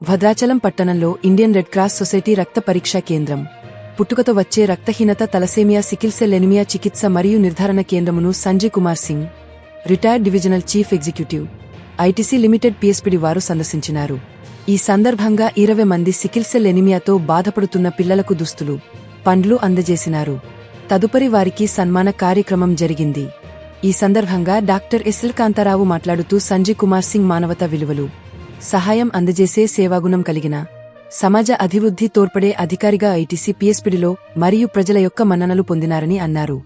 భద్రాచలం పట్టణంలో Indian red cross society రక్త పరీక్షా కేంద్రం, పుట్టుకతో వచ్చే రక్తహీనత, తలసేమియా, సికిల్ సెల్ ఎనిమియా చికిత్స మరియు నిర్ధారణ కేంద్రమును Sanjay Kumar Singh, retired divisional chief executive, ITC limited PSPD వారు సందర్శించినారు. ఈ సందర్భంగా 20 మంది సికిల్ సెల్ ఎనిమియాతో బాధపడుతున్న పిల్లలకు దుస్తులు, పండ్లు అందజేసినారు. తదుపరి వారికి సన్మాన కార్యక్రమం జరిగింది. ఈ సందర్భంగా డాక్టర్ ఎస్ఎల్ కాంతారావు మాట్లాడుతూ సంజయ్ కుమార్ సింగ్ మానవతా విలువలు, సహాయం అందజేసే సేవాగుణం కలిగిన, సమాజ అభివృద్ధి తోడ్పడే అధికారిగా ఐటీసీ పిఎస్పిడిలో మరియు ప్రజల యొక్క మన్ననలు పొందినారని అన్నారు.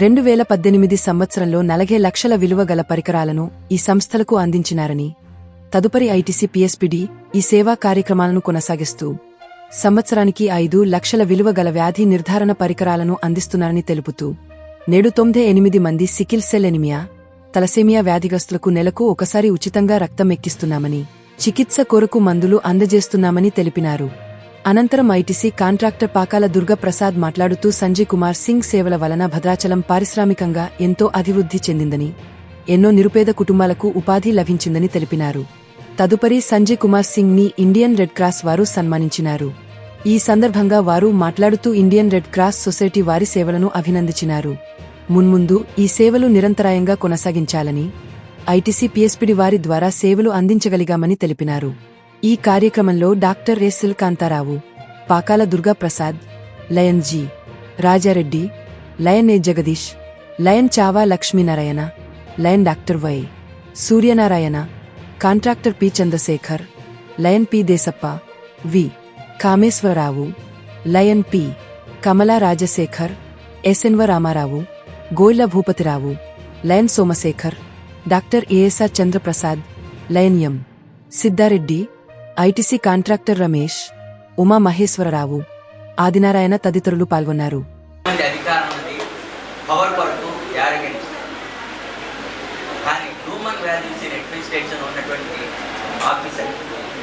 2018 సంవత్సరంలో 40 లక్షల విలువ గల పరికరాలను ఈ సంస్థలకు అందించినారని, తదుపరి ఐటీసీ పిఎస్పిడి ఈ సేవా కార్యక్రమాలను కొనసాగిస్తూ సంవత్సరానికి 5 లక్షల విలువ గల వ్యాధి నిర్ధారణ పరికరాలను అందిస్తున్నారని తెలుపుతూ, నేడు 98 మంది సికిల్ సెల్ ఎనిమియా, తలసేమియా వ్యాధిగ్రస్తులకు నెలకు ఒకసారి ఉచితంగా రక్తం ఎక్కిస్తున్నామని, చికిత్స కొరకు మందులు అందజేస్తున్నామని తెలిపినారు. అనంతరం ఐటీసీ కాంట్రాక్టర్ పాకాల దుర్గప్రసాద్ మాట్లాడుతూ సంజయ్ కుమార్ సింగ్ సేవల వలన భద్రాచలం పారిశ్రామికంగా ఎంతో అభివృద్ధి చెందిందని, ఎన్నో నిరుపేద కుటుంబాలకు ఉపాధి లభించిందని తెలిపినారు. తదుపరి సంజయ్ కుమార్ సింగ్ ని ఇండియన్ రెడ్ క్రాస్ వారు సన్మానించినారు. ఈ సందర్భంగా వారు మాట్లాడుతూ ఇండియన్ రెడ్ క్రాస్ సొసైటీ వారి సేవలను అభినందించినారు. మున్ముందు ఈ సేవలు నిరంతరాయంగా కొనసాగించాలని, ఐటీసీ పిఎస్పిడి వారి ద్వారా సేవలు అందించగలిగామని తెలిపినారు. ఈ కార్యక్రమంలో doctor SL Kantharao, Pakala Durgaprasad, lion G Rajareddy, lion A Jagadish, lion Chava Lakshminarayana, lion doctor Y Suryanarayana, contractor P Chandrasekhar, lion P Deshappa, V Kameswararao, lion P Kamala Rajasekhar, ఎస్ఎన్వ రామారావు, గోయిల Bhupathirao, lion Somasekhar, doctor ASR Chandraprasad, lion M Siddareddy, ITC contractor Ramesh, Uma Maheswararao, Adinarayana తదితరులు పాల్గొన్నారు.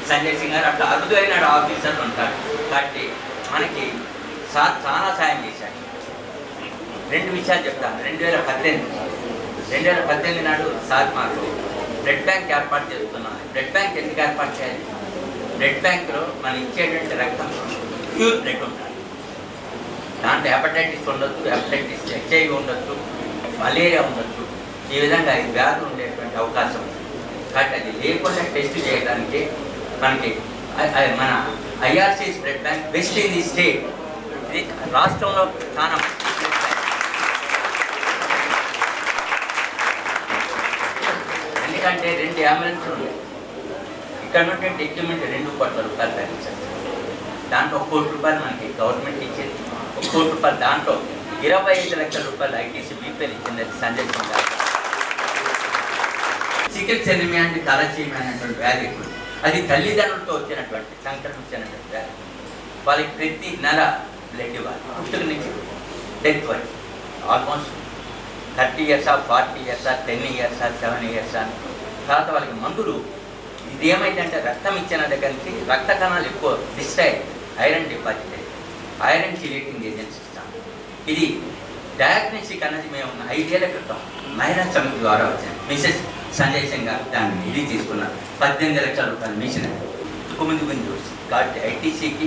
సంజయ్ సింగ్ గారు అట్లా అరుదైన ఆఫీసర్ ఉంటాడు కాబట్టి మనకి సార్ చాలా సాయం చేశాడు. 2 విషయాలు చెప్తాను. 2018 నాడు సార్ మాకు బ్లడ్ బ్యాంక్ ఏర్పాటు చేస్తున్నాను. బ్లడ్ బ్యాంక్ ఎందుకు ఏర్పాటు చేయాలి? బ్లడ్ బ్యాంక్లో మనం ఇచ్చేటువంటి రక్తం ప్యూర్ బ్లడ్ ఉండాలి. దాంట్లో హెపటైటిస్ ఉండొచ్చు, హెపటైటిస్ హెచ్ఐవి ఉండొచ్చు, మలేరియా ఉండొచ్చు, ఈ విధంగా 5 వ్యాధులు ఉండేటువంటి అవకాశం ఉంది. కాబట్టి అది లేకుండా టెస్ట్ చేయడానికి మనకి మన IRCS blood bank best in the state. ఇది రాష్ట్రంలో చాలా ఎందుకంటే 2 అంబులెన్స్లు ఉన్నాయి. ఇక్కడ నుండి ఎక్విప్మెంట్ 2 కోట్ల రూపాయలు తగ్గించారు. దాంట్లో 1 కోటి రూపాయలు మనకి గవర్నమెంట్ ఇచ్చేది, 1 కోటి రూపాయలు దాంట్లో 25 లక్షల రూపాయలు ఐటీసీ బీపీఎల్ ఇచ్చింది. అది సంజయ్ సింగ్ గారు. చికిత్స ఎనిమియా అంటే తలసేమియా అనేటువంటి వ్యాధి, అది తల్లిదండ్రులతో వచ్చినటువంటి సంక్రమించినటువంటి వ్యాధి. వాళ్ళకి ప్రతి నెల బ్లడ్ ఇవ్వాలి, పుట్టుక నుంచి డెత్ వరకు. Almost 30 years, 40 years, 10 years, 7 years అని. తర్వాత వాళ్ళకి మందులు ఇది ఏమైందంటే రక్తం ఇచ్చిన దగ్గర నుంచి రక్త కణాలు ఎక్కువ డిస్ట్రాయ్, ఐరన్ డిపాజిట్ అయ్యి ఐరన్ చిలేటింగ్ ఏజెంట్స్ ఇస్తాం. ఇది డయాగ్నోస్టిక్ అనేది మేము 5 ఏళ్ల క్రితం మహిళా సమితి ద్వారా వచ్చాను. మిసెస్ సంజయ్ సింగ్ గారు దాన్ని ఇది తీసుకున్నారు. 18 లక్షల రూపాయల మిషన్ ముందు చూసి. కాబట్టి ఐటీసీకి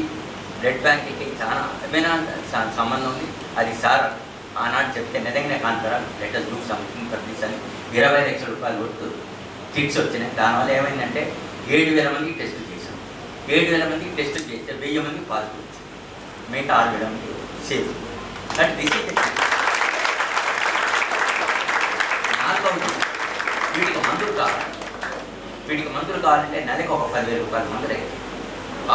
బ్లడ్ బ్యాంక్కి చాలా సంబంధం ఉంది. అది సార్ ఆనాడు చెప్తే నిజంగానే కాంతారా లెటర్స్ బుక్ సంథింగ్ పర్మిస్ అని 20 లక్షల రూపాయలు వరకు కిట్స్ వచ్చినాయి. దానివల్ల ఏమైందంటే 7,000 మందికి టెస్టులు చేశాం. 7,000 మందికి టెస్టులు చేస్తే 1000 మందికి పాజిటివ్ వచ్చింది. మిగతా 6,000 మంది సేఫ్. బట్ దిస్ ఇస్ వీటికి మందులు కావాలి. వీటికి మందులు కావాలంటే నెలకు ఒక 10,000 రూపాయల మందులు అయితే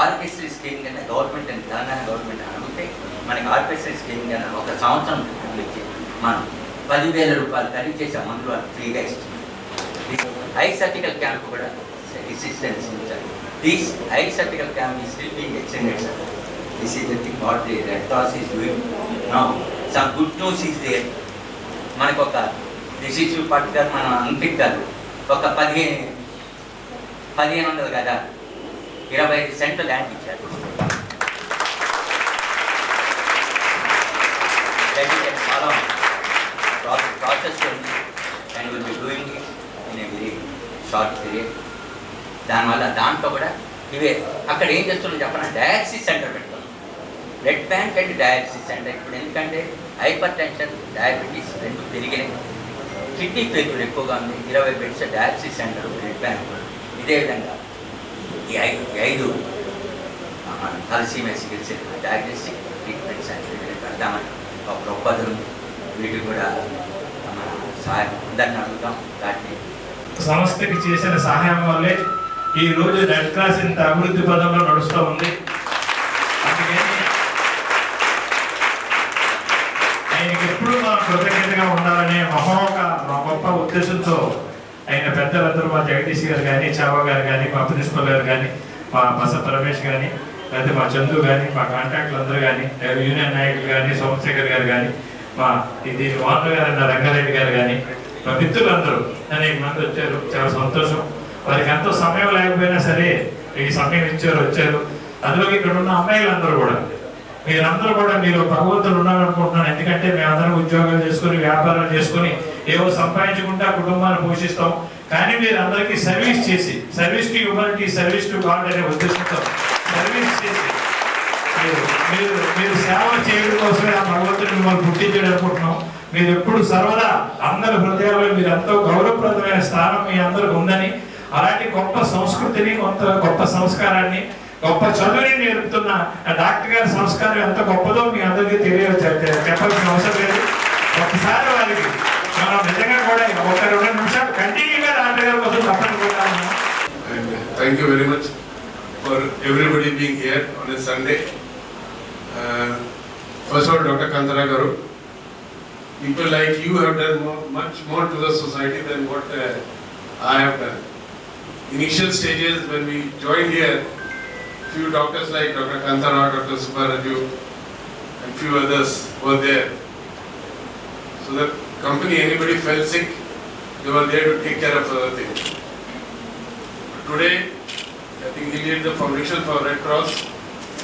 ఆర్కెస్ట్రీ స్కీమ్ కింద గవర్నమెంట్ తెలంగాణ గవర్నమెంట్ అనుకుంటే మనకి ఆర్కెస్ట్రీ స్కీమ్ కింద 1 సంవత్సరం ఇచ్చి మనం 10,000 రూపాయలు ఖరీదు చేసే మందులు ఫ్రీగా ఇస్తుంది. ఐ సర్జికల్ క్యాంప్ కూడా అసిస్టెన్స్ ఇచ్చారు. This eye surgical camp is still being extended sir. This is the thing what the red cross is doing now. Some good news is there. మనకు ఒక డిసీజ్ పట్టుదల మనం అంకించాలి. ఒక 1500 కదా 25 సెంట్లు ల్యాండ్ ఇచ్చారు. Process and will be doing in a very short period. దానివల్ల దాంట్లో కూడా ఇవే అక్కడ ఏం చేస్తున్నాం చెప్పనా, డయాలసిస్ సెంటర్ పెడుతున్నాం. Blood bank and dialysis centre. ఇప్పుడు ఎందుకంటే హైపర్ టెన్షన్, డయాబెటీస్ రెండు పెరిగినాయి, కిడ్నీ ఫెయిల్యూర్ ఎక్కువగా ఉంది. 20 beds dialysis centre, blood bank. ఇదే విధంగా ఈ ఐదు తలసీమియా చికిత్స డయాగ్నోస్టిక్ ట్రీట్మెంట్ సెంటర్ పెడతామని ఒక ప్రొపోజల్ ఉంది. వీటికి కూడా మన సహాయం అందరిని అడుగుతాం. వాటిని సంస్థకి చేసిన సహాయం వల్లే ఈ రోజు రెడ్ క్రాస్ ఇంత అభివృద్ధి పదంలో నడుస్తూ ఉంది. ఆయనకి ఎప్పుడు మనం కృతజ్ఞతగా ఉండాలనే గొప్ప ఉద్దేశంతో ఆయన పెద్దలందరూ మా జగదీష్ గారు కానీ, చావా గారు కానీ, మా ప్రిన్సిపల్ గారు కానీ, మా బస రమేష్ కానీ, లేకపోతే మా చందు కానీ, మా కాంట్రాక్టులు అందరూ కానీ, యూనియన్ నాయకులు కానీ, సోమశేఖర్ గారు కానీ, మా ఇది ఓనర్ గారు అన్న రంగారెడ్డి గారు కానీ, మా మిత్రులందరూ అనేక మంది వచ్చారు. చాలా సంతోషం. వారికి ఎంతో సమయం లేకపోయినా సరే ఈ సమయం వచ్చారు. అందులోకి ఇక్కడ ఉన్న అమ్మాయిలందరూ కూడా, మీరందరూ కూడా మీరు భగవంతులు ఉన్నారనుకుంటున్నాను. ఎందుకంటే మేమందరం ఉద్యోగాలు చేసుకుని, వ్యాపారాలు చేసుకుని ఏవో సంపాదించుకుంటే ఆ కుటుంబాన్ని పోషిస్తాం. కానీ మీరు అందరికీ సర్వీస్ చేసి, service to humanity, service to God అనే ఉద్దేశంతో సర్వీస్ చేసి మీరు సేవ చేయడం కోసమే ఆ భగవంతుని మిమ్మల్ని పుట్టించడం అనుకుంటున్నాం. మీరు ఎప్పుడు సర్వదా అందరి హృదయాల్లో మీరు ఎంతో గౌరవప్రదమైన స్థానం మీ అందరికి ఉందని, అలాంటి గొప్ప సంస్కృతిని, గొప్ప సంస్కారాన్ని, గొప్ప చదువుని నేర్పుతున్న డాక్టర్ గారి సంస్కారం ఎంత గొప్పదో మీ అందరికీ చెప్పాల్సిన అవసరం లేదు. ఒకసారి వారికి మనం నిజంగా కూడా ఒక 2 నిమిషాలు కంటిన్యూగా డాక్టర్ గారి కోసం తప్పకుండా. Thank you very much for everybody being here on a Sunday. First of all, Dr. Kantara Garu, people like you have done much more to the society than what I have done. Initial stages when we joined here, few doctors like Dr. Kantara, Dr. Subaraju and few others were there. So the company, anybody fell sick, they were there to take care of other things. Today, I think he laid the foundation for Red Cross.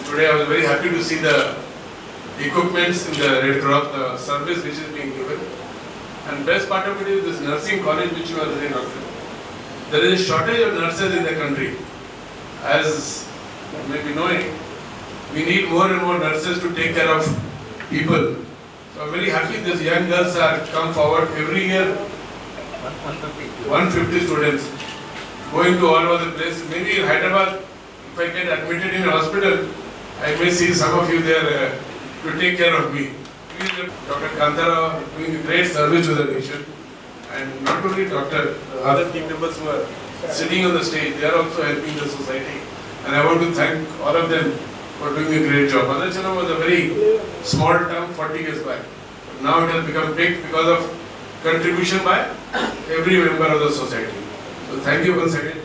Today I was very happy to see the equipments in the Red Cross, the service which is being given. And best part of it is this nursing college which you are saying, doctor. There is a shortage of nurses in the country. As you may be knowing, we need more and more nurses to take care of people. So I'm very happy these young girls are come forward every year. 150 students going to all over the place. Maybe in Hyderabad, if I get admitted in a hospital, I may see some of you there to take care of me. Dr. Kantara doing a great service to the nation, and not only doctor, other team members who are sitting on the stage, they are also helping the society, and I want to thank all of them for doing a great job. Adachanam was a very small town 40 years back, but now it has become big because of contribution by every member of the society. So thank you once again.